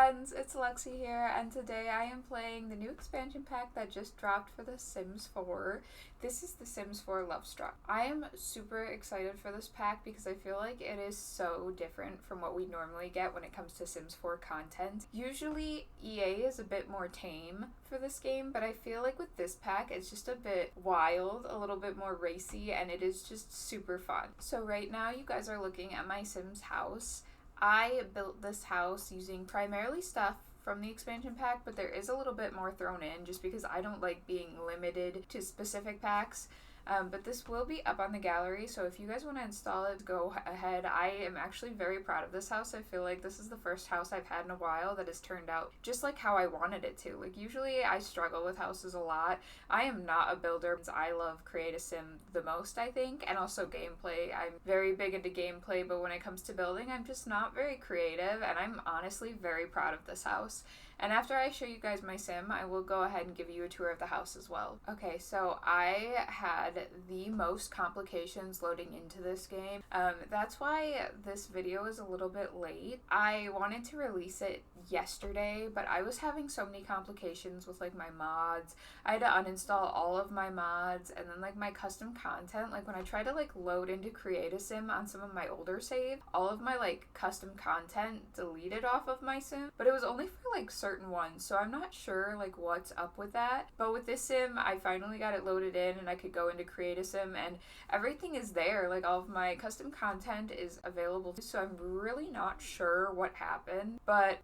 friends, it's Lexi here, and today I am playing the new expansion pack that just dropped for The Sims 4. This is The Sims 4 Lovestruck. I am super excited for this pack because I feel like it is so different from what we normally get when it comes to Sims 4 content. Usually EA is a bit more tame for this game, but I feel like with this pack it's just a bit wild, a little bit more racy, and it is just super fun. So right now you guys are looking at my Sims house. I built this house using primarily stuff from the expansion pack, but there is a little bit more thrown in just because I don't like being limited to specific packs. But this will be up on the gallery, so if you guys want to install it, go ahead. I am actually very proud of this house. I feel like this is the first house I've had in a while that has turned out just like how I wanted it to. Like, usually I struggle with houses a lot. I am not a builder. I love Create a Sim the most, I think, and also gameplay. I'm very big into gameplay, but when it comes to building, I'm just not very creative, and I'm honestly very proud of this house. And after I show you guys my sim, I will go ahead and give you a tour of the house as well. Okay, so I had the most complications loading into this game. That's why this video is a little bit late. I wanted to release it yesterday, but I was having so many complications with like my mods. I had to uninstall all of my mods, and then like my custom content, like when I tried to like load into Create a Sim on some of my older save, all of my like custom content deleted off of my sim, but it was only for like certain ones, so I'm not sure like what's up with that. But with this sim, I finally got it loaded in and I could go into Create a Sim and everything is there. Like all of my custom content is available, so I'm really not sure what happened, but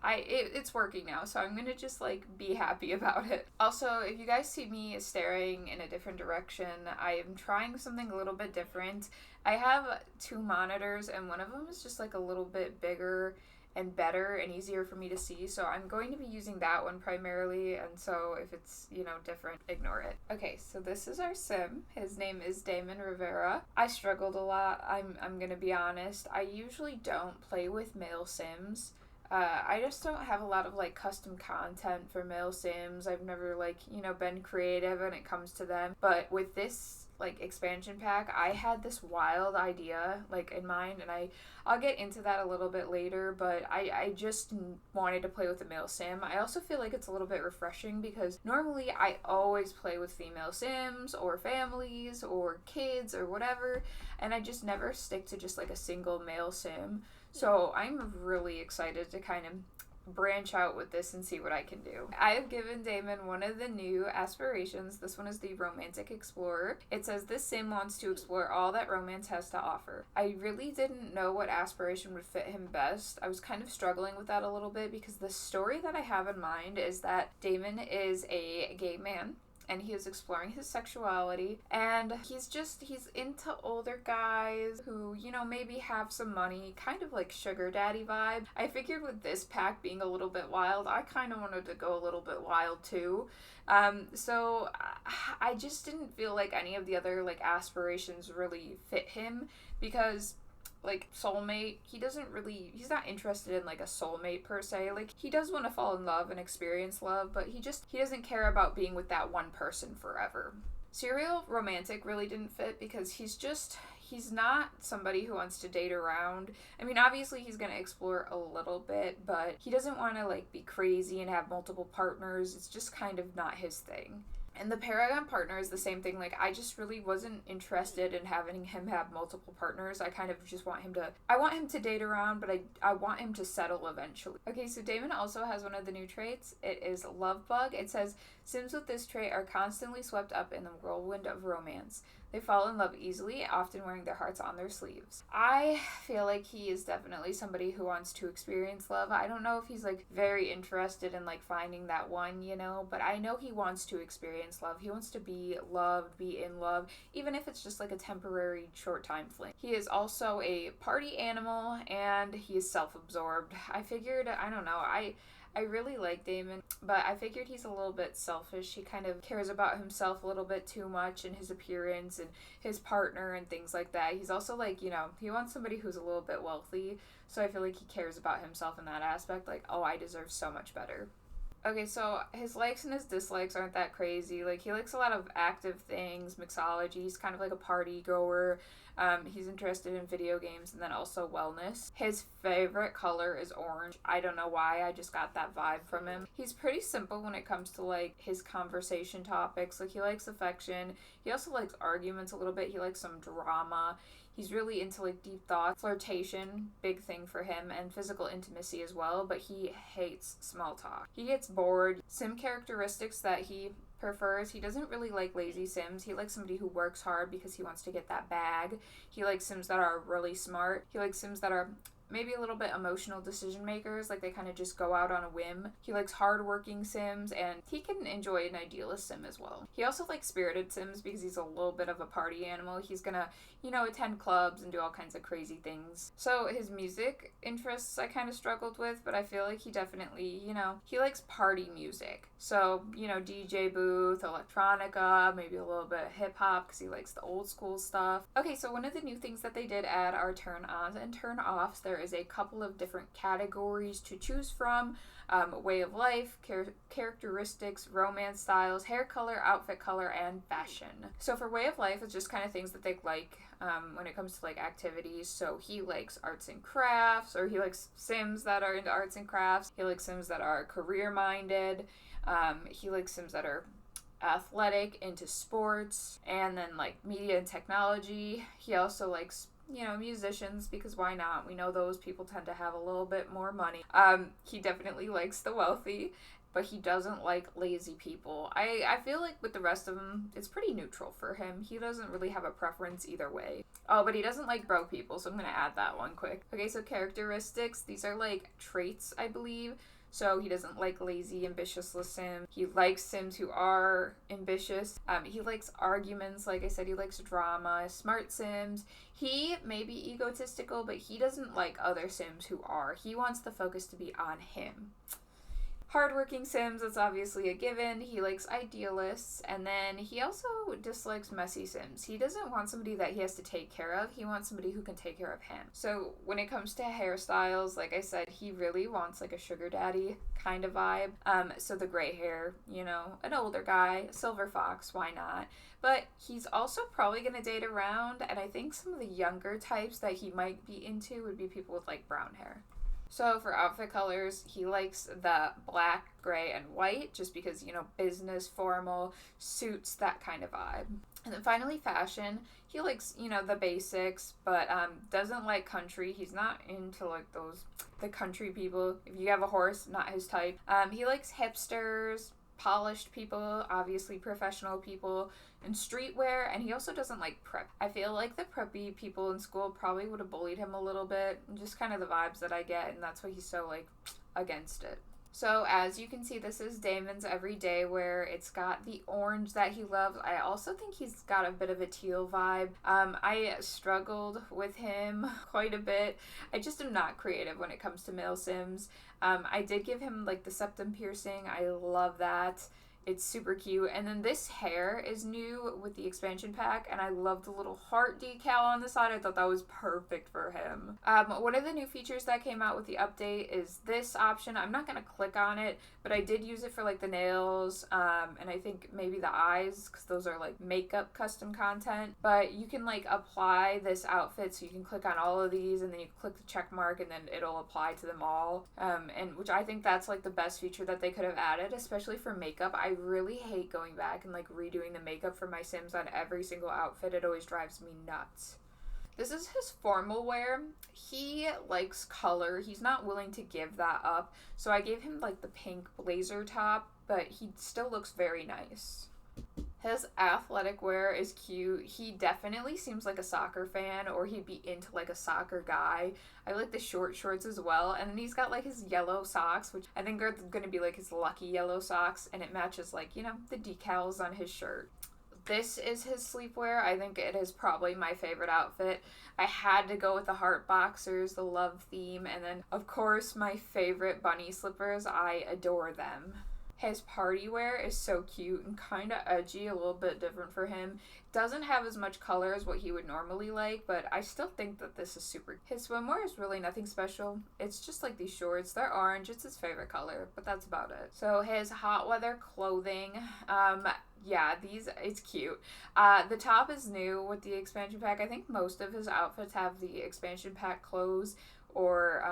it's working now, so I'm gonna just like be happy about it. Also, if you guys see me staring in a different direction, I am trying something a little bit different. I have two monitors and one of them is just like a little bit bigger and better and easier for me to see, so I'm going to be using that one primarily, and so if it's, different, ignore it. Okay, so this is our sim. His name is Damon Rivera. I struggled a lot, I'm gonna be honest. I usually don't play with male sims. I just don't have a lot of like custom content for male sims. I've never been creative when it comes to them, but with this like expansion pack, I had this wild idea like in mind, and I'll get into that a little bit later, but I just wanted to play with a male sim. I also feel like it's a little bit refreshing because normally I always play with female sims or families or kids or whatever, and I just never stick to just like a single male sim. So I'm really excited to kind of branch out with this and see what I can do. I have given Damon one of the new aspirations. This one is the Romantic Explorer. It says this sim wants to explore all that romance has to offer. I really didn't know what aspiration would fit him best. I was kind of struggling with that a little bit because the story that I have in mind is that Damon is a gay man and he is exploring his sexuality, and he's into older guys who, maybe have some money, kind of like sugar daddy vibe. I figured with this pack being a little bit wild, I kind of wanted to go a little bit wild too. So I just didn't feel like any of the other like aspirations really fit him because like soulmate, he's not interested in like a soulmate per se. Like he does want to fall in love and experience love, but he doesn't care about being with that one person forever. Serial romantic really didn't fit because he's not somebody who wants to date around. I mean, obviously he's going to explore a little bit, but he doesn't want to like be crazy and have multiple partners. It's just kind of not his thing. And the Paragon partner is the same thing. Like, I just really wasn't interested in having him have multiple partners. I kind of just want him to date around, but I want him to settle eventually. Okay, so Damon also has one of the new traits. It is Love Bug. It says, Sims with this trait are constantly swept up in the whirlwind of romance. They fall in love easily, often wearing their hearts on their sleeves. I feel like he is definitely somebody who wants to experience love. I don't know if he's like very interested in like finding that one, but I know he wants to experience love. He wants to be loved, be in love, even if it's just like a temporary short time fling. He is also a party animal and he is self-absorbed. I figured, I don't know, I really like Damon, but I figured he's a little bit selfish. He kind of cares about himself a little bit too much and his appearance and his partner and things like that. He's also like, he wants somebody who's a little bit wealthy, so I feel like he cares about himself in that aspect. Like, oh, I deserve so much better. Okay, so his likes and his dislikes aren't that crazy. Like, he likes a lot of active things, mixology. He's kind of like a party goer. He's interested in video games and then also wellness. His favorite color is orange. I don't know why, I just got that vibe from him. He's pretty simple when it comes to like his conversation topics. Like, he likes affection. He also likes arguments a little bit. He likes some drama. He's really into like deep thoughts, flirtation, big thing for him, and physical intimacy as well, but he hates small talk. He gets bored. Sim characteristics that he prefers, he doesn't really like lazy Sims. He likes somebody who works hard because he wants to get that bag. He likes Sims that are really smart. He likes Sims that are maybe a little bit emotional decision makers, like they kind of just go out on a whim. He likes hardworking Sims, and he can enjoy an idealist Sim as well. He also likes spirited Sims because he's a little bit of a party animal. He's gonna, attend clubs and do all kinds of crazy things. So his music interests I kind of struggled with, but I feel like he definitely, he likes party music. So, DJ booth, electronica, maybe a little bit of hip hop because he likes the old school stuff. Okay, so one of the new things that they did add are turn ons and turn offs. There is a couple of different categories to choose from. Way of life, characteristics, romance styles, hair color, outfit color, and fashion. So for way of life, it's just kind of things that they like when it comes to like activities. So he likes arts and crafts, or he likes Sims that are into arts and crafts. He likes Sims that are career minded. He likes Sims that are athletic, into sports, and then like media and technology. He also likes musicians, because why not? We know those people tend to have a little bit more money. He definitely likes the wealthy, but he doesn't like lazy people. I feel like with the rest of them, it's pretty neutral for him. He doesn't really have a preference either way. Oh, but he doesn't like broke people, so I'm gonna add that one quick. Okay, so characteristics. These are like traits, I believe. So he doesn't like lazy, ambitious Sims. He likes Sims who are ambitious. He likes arguments. Like I said, he likes drama. Smart Sims. He may be egotistical, but he doesn't like other Sims who are. He wants the focus to be on him. Hardworking Sims, that's obviously a given. He likes idealists, and then he also dislikes messy Sims. He doesn't want somebody that he has to take care of. He wants somebody who can take care of him. So when it comes to hairstyles, like I said, he really wants like a sugar daddy kind of vibe. So the gray hair, an older guy, silver fox, why not? But he's also probably going to date around, and I think some of the younger types that he might be into would be people with like brown hair. So for outfit colors, he likes the black, gray, and white, just because, business, formal, suits, that kind of vibe. And then finally, fashion. He likes, the basics, but doesn't like country. He's not into, like, the country people. If you have a horse, not his type. He likes hipsters, polished people, obviously professional people, and streetwear, and he also doesn't like prep. I feel like the preppy people in school probably would have bullied him a little bit, just kind of the vibes that I get, and that's why he's so, like, against it. So as you can see, this is Damon's everyday wear. It's got the orange that he loves. I also think he's got a bit of a teal vibe. I struggled with him quite a bit. I just am not creative when it comes to male Sims. I did give him like the septum piercing. I love that. It's super cute. And then this hair is new with the expansion pack, and I love the little heart decal on the side. I thought that was perfect for him. One of the new features that came out with the update is this option. I'm not going to click on it, but I did use it for like the nails, and I think maybe the eyes, because those are like makeup custom content. But you can like apply this outfit, so you can click on all of these, and then you click the check mark, and then it'll apply to them all. And which I think that's like the best feature that they could have added, especially for makeup. I really hate going back and like redoing the makeup for my Sims on every single outfit. It always drives me nuts. This is his formal wear. He likes color. He's not willing to give that up. So I gave him like the pink blazer top, but he still looks very nice. His athletic wear is cute. He definitely seems like a soccer fan, or he'd be into like a soccer guy. I like the short shorts as well. And then he's got like his yellow socks, which I think are going to be like his lucky yellow socks. And it matches like, the decals on his shirt. This is his sleepwear. I think it is probably my favorite outfit. I had to go with the heart boxers, the love theme, and then of course my favorite bunny slippers. I adore them. His party wear is so cute and kind of edgy, a little bit different for him. Doesn't have as much color as what he would normally like, but I still think that this is super. His swimwear is really nothing special. It's just like these shorts. They're orange. It's his favorite color, but that's about it. So his hot weather clothing, yeah, it's cute. The top is new with the expansion pack. I think most of his outfits have the expansion pack clothes, or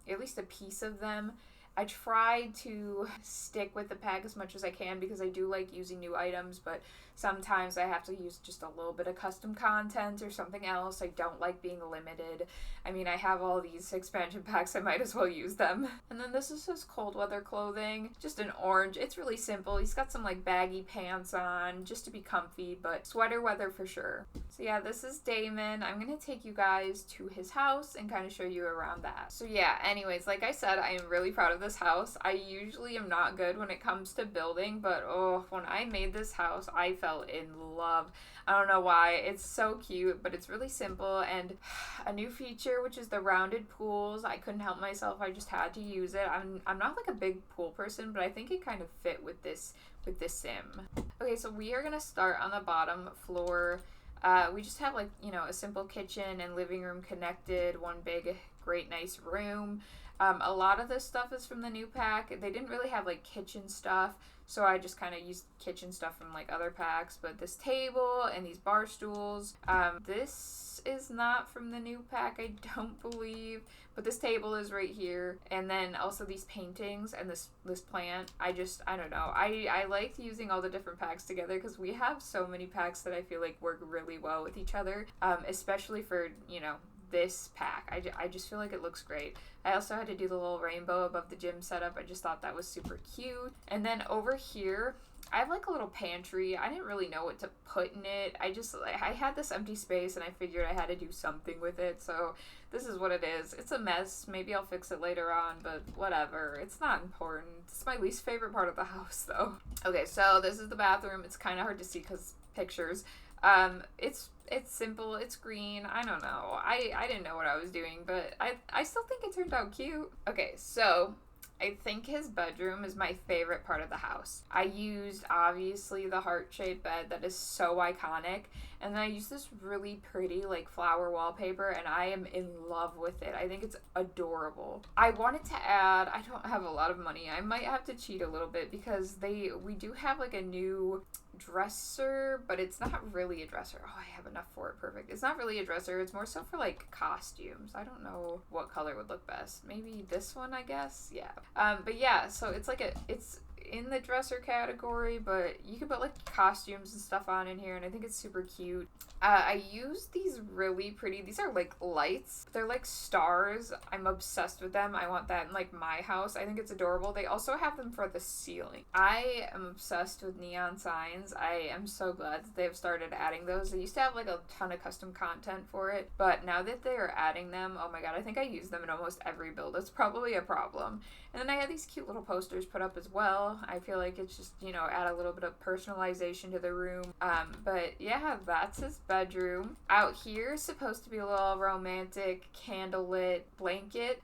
at least a piece of them. I try to stick with the pack as much as I can because I do like using new items, but sometimes I have to use just a little bit of custom content or something else. I don't like being limited. I mean, I have all these expansion packs, I might as well use them. And then this is his cold weather clothing, just an orange. It's really simple. He's got some like baggy pants on just to be comfy, but sweater weather for sure. So yeah, this is Damon. I'm gonna take you guys to his house and kind of show you around that. So yeah, anyways, like I said, I am really proud of this house. I usually am not good when it comes to building, but when I made this house, I fell in love. I don't know why. It's so cute, but it's really simple, and a new feature, which is the rounded pools. I couldn't help myself. I just had to use it. I'm not like a big pool person, but I think it kind of fit with this sim. Okay, so we are gonna start on the bottom floor. We just have like, a simple kitchen and living room connected, one big, great, nice room. A lot of this stuff is from the new pack. They didn't really have like kitchen stuff, so I just kind of used kitchen stuff from like other packs. But this table and these bar stools, this is not from the new pack, I don't believe. But this table is right here, and then also these paintings and this plant. I don't know. I liked using all the different packs together because we have so many packs that I feel like work really well with each other, especially for this pack. I just feel like it looks great. I also had to do the little rainbow above the gym setup. I just thought that was super cute. And then over here, I have like a little pantry. I didn't really know what to put in it. I had this empty space and I figured I had to do something with it. So this is what it is. It's a mess. Maybe I'll fix it later on, but whatever. It's not important. It's my least favorite part of the house though. Okay, so this is the bathroom. It's kind of hard to see because pictures. It's simple, it's green, I don't know. I didn't know what I was doing, but I still think it turned out cute. Okay, so I think his bedroom is my favorite part of the house. I used, obviously, the heart-shaped bed that is so iconic, and then I used this really pretty, like, flower wallpaper, and I am in love with it. I think it's adorable. I wanted to add, I don't have a lot of money. I might have to cheat a little bit because we do have, like, a new dresser, but it's not really a dresser. Oh, I have enough for it. Perfect. It's not really a dresser. It's more so for like costumes. I don't know what color would look best. Maybe this one, I guess. Yeah. But yeah, so it's like it's in the dresser category, but you can put like costumes and stuff on in here, and I think it's super cute. I use these really pretty, these are like lights. They're like stars. I'm obsessed with them. I want that in like my house. I think it's adorable. They also have them for the ceiling. I am obsessed with neon signs. I am so glad that they've started adding those. They used to have like a ton of custom content for it, but now that they are adding them, oh my god, I think I use them in almost every build. It's probably a problem. And then I had these cute little posters put up as well. I feel like it's just, add a little bit of personalization to the room. But yeah, that's his bedroom. Out here is supposed to be a little romantic candlelit blanket.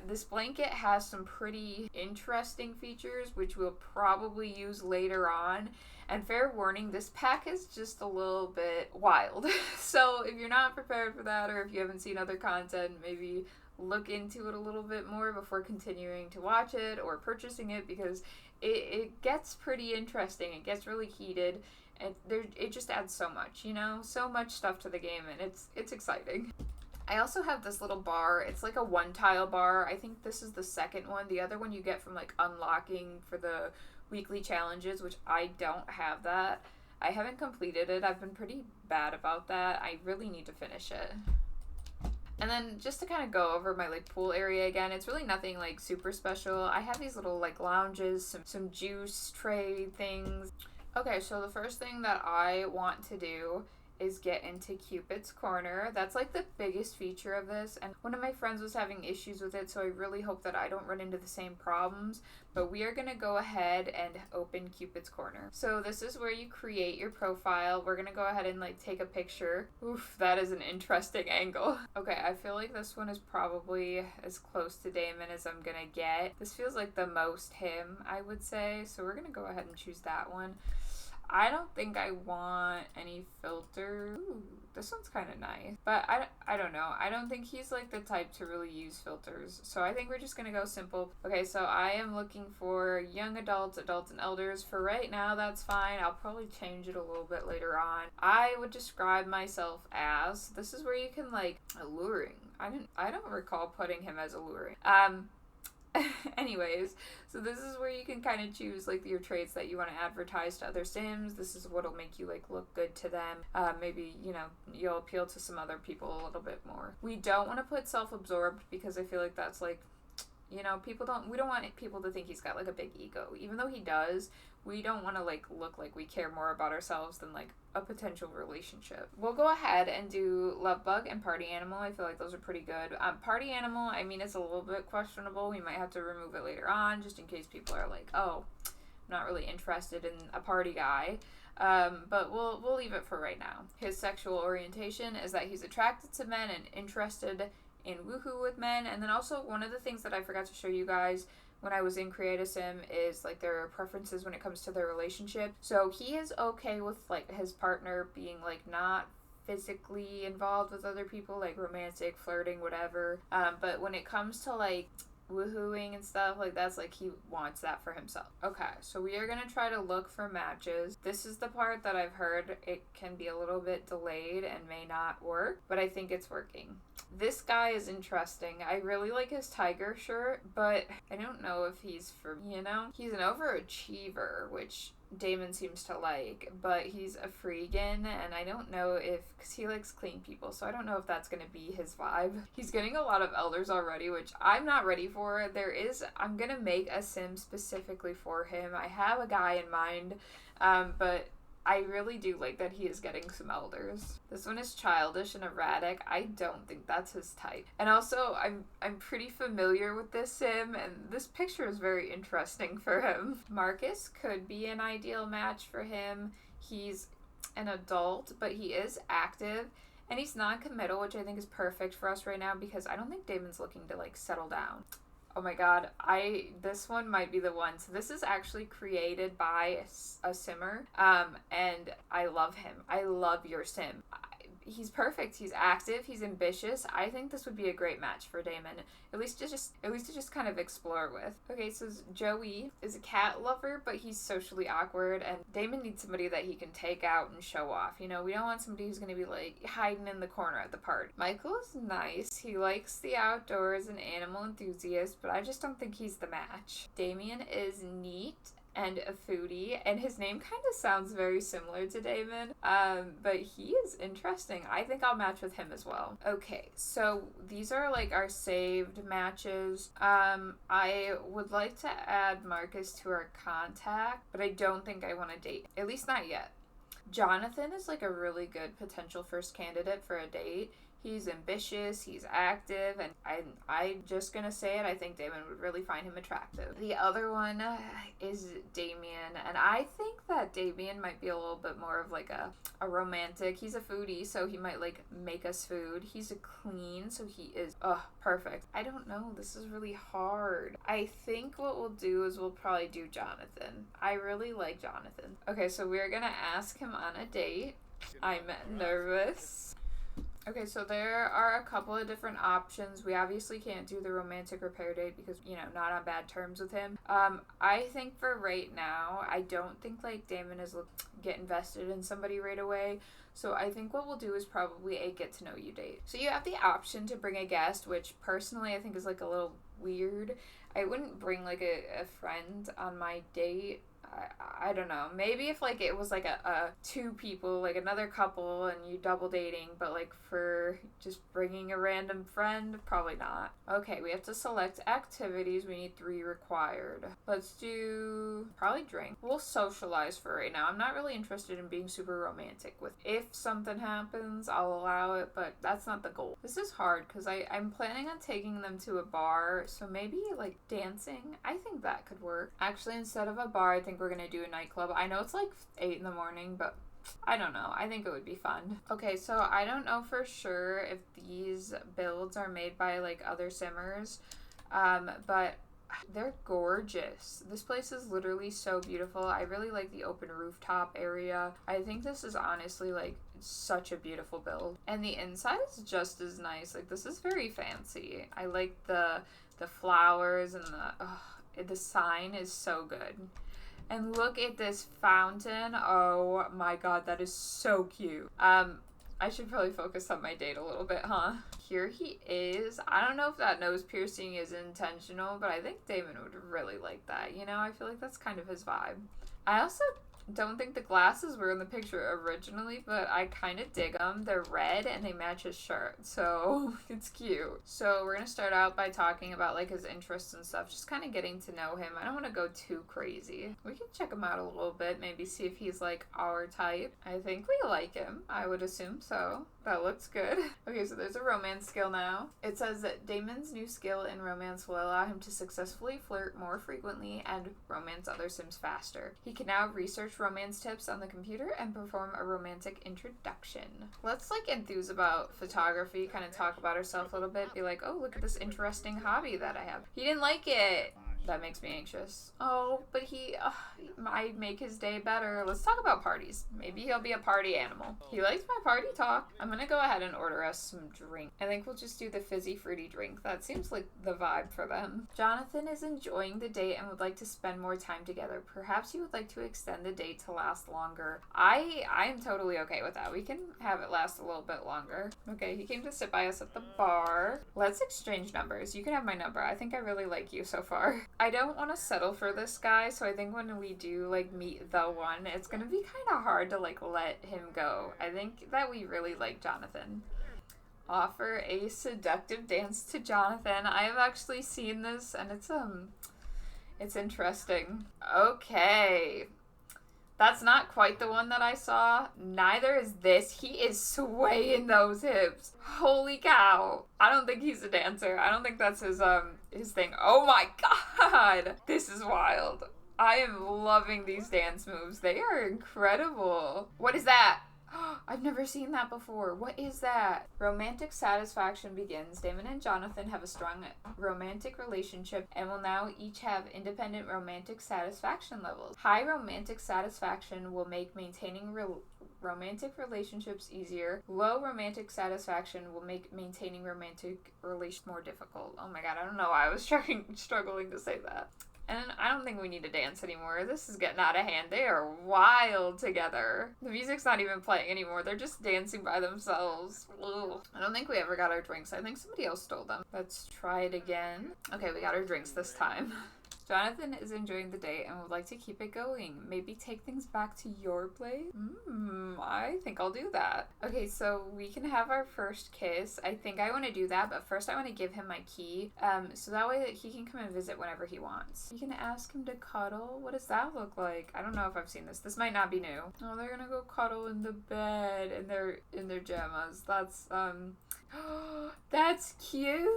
This blanket has some pretty interesting features, which we'll probably use later on. And fair warning, this pack is just a little bit wild. So if you're not prepared for that, or if you haven't seen other content, maybe look into it a little bit more before continuing to watch it or purchasing it, because it gets pretty interesting. It gets really heated, and it just adds so much, so much stuff to the game, and it's exciting. I also have this little bar. It's like a one-tile bar. I think this is the second one. The other one you get from like unlocking for the weekly challenges, which I don't have that. I haven't completed it. I've been pretty bad about that. I really need to finish it. And then just to kind of go over my like pool area again, it's really nothing like super special. I have these little like lounges, some juice tray things. Okay, so the first thing that I want to do is get into Cupid's Corner. That's like the biggest feature of this, and one of my friends was having issues with it, so I really hope that I don't run into the same problems. But we are going to go ahead and open Cupid's Corner. So this is where you create your profile. We're going to go ahead and like take a picture. Oof, that is an interesting angle. Okay, I feel like this one is probably as close to Damon as I'm going to get. This feels like the most him, I would say. So we're going to go ahead and choose that one. I don't think I want any filter. Ooh, this one's kind of nice. But I don't know. I don't think he's like the type to really use filters. So I think we're just going to go simple. Okay, so I am looking for young adults, adults and elders. For right now, that's fine. I'll probably change it a little bit later on. I would describe myself as, this is where you can like, alluring. I don't recall putting him as alluring. Anyways, so this is where you can kind of choose like your traits that you want to advertise to other Sims. This is what'll make you like look good to them. Maybe, you know, you'll appeal to some other people a little bit more. We don't want to put self-absorbed because I feel like that's like, you know, we don't want people to think he's got like a big ego. Even though he does, we don't want to like look like we care more about ourselves than like a potential relationship. We'll go ahead and do Love Bug and Party Animal. I feel like those are pretty good. Party Animal, I mean, it's a little bit questionable. We might have to remove it later on just in case people are like, oh, I'm not really interested in a party guy. But we'll leave it for right now. His sexual orientation is that he's attracted to men and interested in woohoo with men. And then also one of the things that I forgot to show you guys when I was in Create a Sim is like their preferences when it comes to their relationship. So he is okay with like his partner being like not physically involved with other people, like romantic, flirting, whatever. But when it comes to like woohooing and stuff, like that's like he wants that for himself. Okay, so we are gonna try to look for matches. This is the part that I've heard it can be a little bit delayed and may not work, but I think it's working. This guy is interesting. I really like his tiger shirt, but I don't know if he's for me, you know? He's an overachiever, which Damon seems to like, but he's a freegan, and I don't know if, because he likes clean people, so I don't know if that's going to be his vibe. He's getting a lot of elders already, which I'm not ready for. I'm going to make a sim specifically for him. I have a guy in mind, but I really do like that he is getting some elders. This one is childish and erratic. I don't think that's his type. And also, I'm pretty familiar with this sim, and this picture is very interesting for him. Marcus could be an ideal match for him. He's an adult, but he is active, and he's non-committal, which I think is perfect for us right now because I don't think Damon's looking to like settle down. Oh my god, this one might be the one. So this is actually created by a simmer, and I love him. I love your sim. He's perfect. He's active. He's ambitious. I think this would be a great match for Damon. At least to just kind of explore with. Okay, so Joey is a cat lover, but he's socially awkward, and Damon needs somebody that he can take out and show off. You know, we don't want somebody who's going to be like hiding in the corner at the party. Michael is nice. He likes the outdoors and animal enthusiast, but I just don't think he's the match. Damien is neat and a foodie, and his name kind of sounds very similar to Damon, but he is interesting. I think I'll match with him as well. Okay, so these are like our saved matches. I would like to add Marcus to our contact, but I don't think I want to date, at least not yet. Jonathan is like a really good potential first candidate for a date. He's ambitious, he's active, and I'm just gonna say it, I think Damon would really find him attractive. The other one is Damien, and I think that Damien might be a little bit more of like a romantic. He's a foodie, so he might like make us food. He's a clean, so he is perfect. I don't know, this is really hard. I think what we'll do is we'll probably do Jonathan. I really like Jonathan. Okay, so we're gonna ask him on a date. I'm nervous. Okay, so there are a couple of different options. We obviously can't do the romantic repair date because, you know, not on bad terms with him. I think for right now, I don't think, like, Damon is get invested in somebody right away. So I think what we'll do is probably a get-to-know-you date. So you have the option to bring a guest, which personally I think is, like, a little weird. I wouldn't bring, like, a friend on my date. I don't know. Maybe if like it was like a two people, like another couple, and you double dating, but like for just bringing a random friend, probably not. Okay, we have to select activities. We need 3 required. Let's do probably drink. We'll socialize for right now. I'm not really interested in being super romantic with. If something happens, I'll allow it, but that's not the goal. This is hard because I'm planning on taking them to a bar, so maybe like dancing. I think that could work. Actually, instead of a bar, I think we're gonna do a nightclub. I know it's like 8 in the morning, but I don't know. I think it would be fun. Okay, so I don't know for sure if these builds are made by like other simmers, but they're gorgeous. This place is literally so beautiful. I really like the open rooftop area. I think this is honestly like such a beautiful build. And the inside is just as nice. Like this is very fancy. I like the flowers and the sign is so good. And look at this fountain. Oh my god, that is so cute. I should probably focus on my date a little bit, huh? Here he is. I don't know if that nose piercing is intentional, but I think Damon would really like that. You know, I feel like that's kind of his vibe. I also don't think the glasses were in the picture originally, but I kind of dig them. They're red and they match his shirt, so it's cute. So we're gonna start out by talking about like his interests and stuff, just kind of getting to know him. I don't want to go too crazy. We can check him out a little bit, maybe see if he's like our type. I think we like him. I would assume so. That looks good. Okay, so there's a romance skill now. It says that Damon's new skill in romance will allow him to successfully flirt more frequently and romance other Sims faster. He can now research romance tips on the computer and perform a romantic introduction. Let's like enthuse about photography, kind of talk about herself a little bit, be like, oh, look at this interesting hobby that I have. He didn't like it. That makes me anxious. Oh, but he might make his day better. Let's talk about parties. Maybe he'll be a party animal. He likes my party talk. I'm gonna go ahead and order us some drink. I think we'll just do the fizzy fruity drink. That seems like the vibe for them. Jonathan is enjoying the date and would like to spend more time together. Perhaps you would like to extend the date to last longer. I'm totally okay with that. We can have it last a little bit longer. Okay, he came to sit by us at the bar. Let's exchange numbers. You can have my number. I think I really like you so far. I don't want to settle for this guy, so I think when we do like meet the one, it's gonna be kind of hard to like let him go. I think that we really like Jonathan. Offer a seductive dance to Jonathan. I have actually seen this, and it's interesting. Okay. That's not quite the one that I saw. Neither is this. He is swaying those hips. Holy cow. I don't think he's a dancer. I don't think that's his thing. Oh my god. This is wild. I am loving these dance moves. They are incredible. What is that? I've never seen that before. What is that? Romantic satisfaction begins. Damon and Jonathan have a strong romantic relationship and will now each have independent romantic satisfaction levels. High romantic satisfaction will make maintaining romantic relationships easier. Low romantic satisfaction will make maintaining romantic relations more difficult. Oh my god, I don't know why I was struggling to say that. And I don't think we need to dance anymore. This is getting out of hand. They are wild together. The music's not even playing anymore. They're just dancing by themselves. Ugh. I don't think we ever got our drinks. I think somebody else stole them. Let's try it again. Okay, we got our drinks this time. Jonathan is enjoying the date and would like to keep it going. Maybe take things back to your place? I think I'll do that. Okay, so we can have our first kiss. I think I want to do that, but first I want to give him my key, so that way that he can come and visit whenever he wants. You can ask him to cuddle. What does that look like? I don't know if I've seen this. This might not be new. Oh, they're gonna go cuddle in the bed in their jammas. That's cute.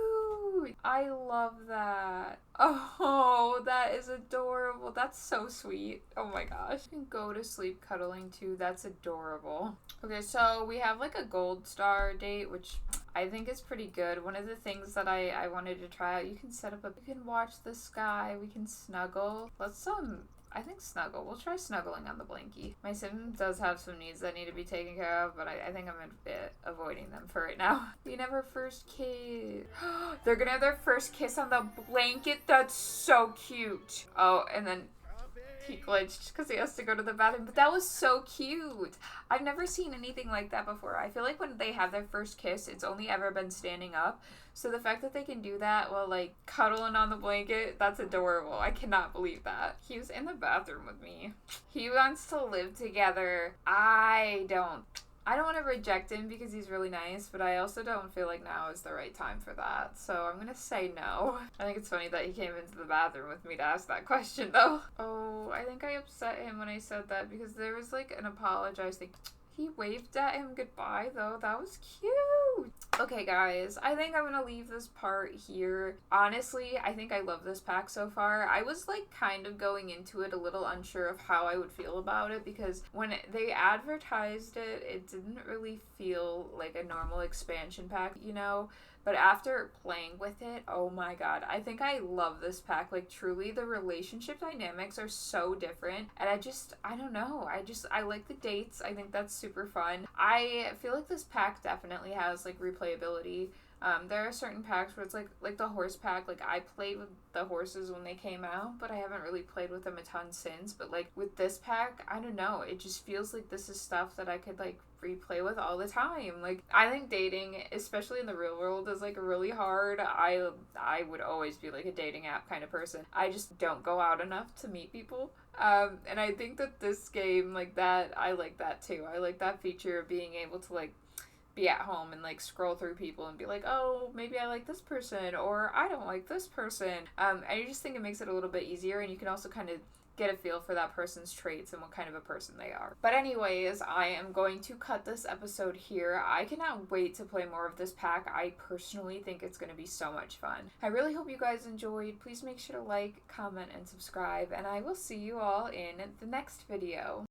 I love that. Oh, that is adorable. That's so sweet. Oh my gosh. You can go to sleep cuddling too. That's adorable. Okay, so we have like a gold star date, which I think is pretty good. One of the things that I wanted to try out, you can set up you can watch the sky, we can snuggle. I think snuggle. We'll try snuggling on the blankie. My sim does have some needs that need to be taken care of, but I think I'm avoiding them for right now. We can have our first kiss. They're gonna have their first kiss on the blanket. That's so cute. Oh, and then He glitched because he has to go to the bathroom. But that was so cute. I've never seen anything like that before. I feel like when they have their first kiss, it's only ever been standing up. So the fact that they can do that while, like, cuddling on the blanket, that's adorable. I cannot believe that. He was in the bathroom with me. He wants to live together. I don't want to reject him because he's really nice, but I also don't feel like now is the right time for that. So I'm going to say no. I think it's funny that he came into the bathroom with me to ask that question, though. Oh, I think I upset him when I said that because there was, like, an apologizing. He waved at him goodbye, though. That was cute. Okay, guys, I think I'm gonna leave this part here. Honestly, I think I love this pack so far. I was, like, kind of going into it a little unsure of how I would feel about it because when they advertised it, it didn't really feel like a normal expansion pack, you know? But after playing with it, oh my god, I think I love this pack. Like, truly, the relationship dynamics are so different. And I don't know. I like the dates. I think that's super fun. I feel like this pack definitely has, like, replayability. There are certain packs where it's like the horse pack. Like, I played with the horses when they came out, but I haven't really played with them a ton since. But, like, with this pack, I don't know. It just feels like this is stuff that I could, like, replay with all the time. Like, I think dating, especially in the real world, is, like, really hard. I would always be, like, a dating app kind of person. I just don't go out enough to meet people. And I think that this game, like that, I like that too. I like that feature of being able to, like, be at home and, like, scroll through people and be like, oh, maybe I like this person or I don't like this person. I just think it makes it a little bit easier, and you can also kind of get a feel for that person's traits and what kind of a person they are. But anyways, I am going to cut this episode here. I cannot wait to play more of this pack. I personally think it's going to be so much fun. I really hope you guys enjoyed. Please make sure to like, comment, and subscribe, and I will see you all in the next video.